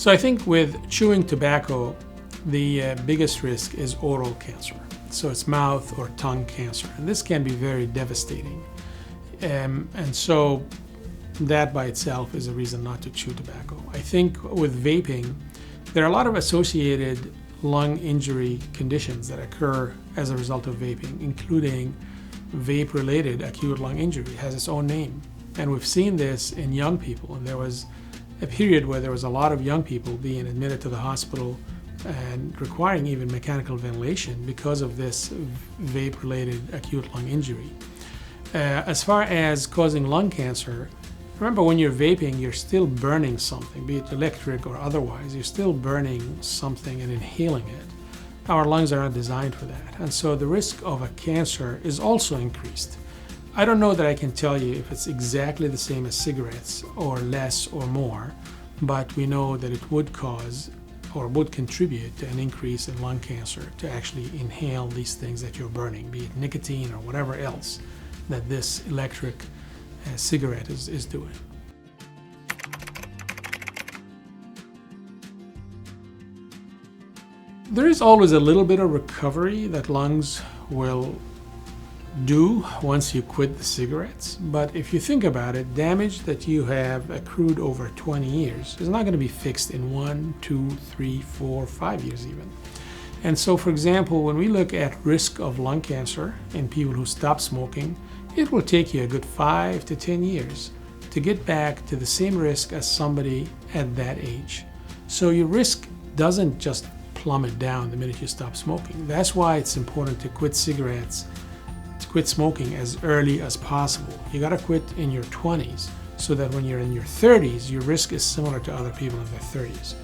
So I think with chewing tobacco, the biggest risk is oral cancer. So it's mouth or tongue cancer, and this can be very devastating. And so that by itself is a reason not to chew tobacco. I think with vaping, there are a lot of associated lung injury conditions that occur as a result of vaping, including vape-related acute lung injury. It has its own name. And we've seen this in young people, and there was a period where there was a lot of young people being admitted to the hospital and requiring even mechanical ventilation because of this vape-related acute lung injury. As far as causing lung cancer, remember when you're vaping, you're still burning something, be it electric or otherwise. You're still burning something and inhaling it. Our lungs are not designed for that. And so the risk of a cancer is also increased. I don't know that I can tell you if it's exactly the same as cigarettes or less or more, but we know that it would cause or would contribute to an increase in lung cancer to actually inhale these things that you're burning, be it nicotine or whatever else that this electric cigarette is doing. There is always a little bit of recovery that lungs will do once you quit the cigarettes, but if you think about it, damage that you have accrued over 20 years is not going to be fixed in 1, 2, 3, 4, 5 years even. And so, for example, when we look at risk of lung cancer in people who stop smoking, it will take you a good 5 to 10 years to get back to the same risk as somebody at that age. So your risk doesn't just plummet down the minute you stop smoking. That's why it's important to quit cigarettes, to quit smoking as early as possible. You gotta quit in your 20s so that when you're in your 30s, your risk is similar to other people in their 30s.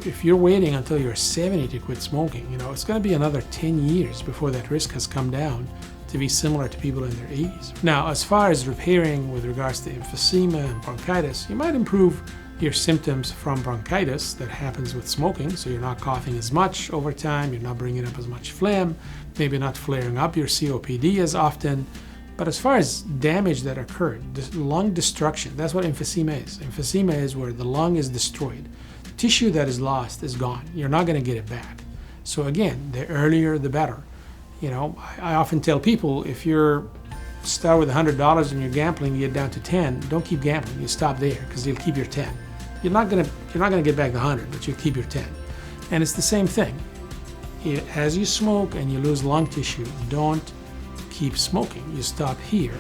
If you're waiting until you're 70 to quit smoking, it's gonna be another 10 years before that risk has come down to be similar to people in their 80s. Now, as far as repairing with regards to emphysema and bronchitis, you might improve your symptoms from bronchitis that happens with smoking, so you're not coughing as much over time, you're not bringing up as much phlegm, maybe not flaring up your COPD as often. But as far as damage that occurred, lung destruction, that's what emphysema is. Emphysema is where the lung is destroyed. Tissue that is lost is gone. You're not going to get it back. So again, the earlier the better. I often tell people, if you're start with $100 and you're gambling, you get down to 10, don't keep gambling. You stop there because you'll keep your 10. You're not gonna get back the 100, but you'll keep your 10. And it's the same thing. As you smoke and you lose lung tissue, don't keep smoking. You stop here.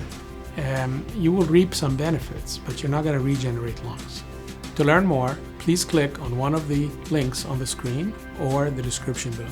You will reap some benefits, but you're not going to regenerate lungs. To learn more, please click on one of the links on the screen or the description below.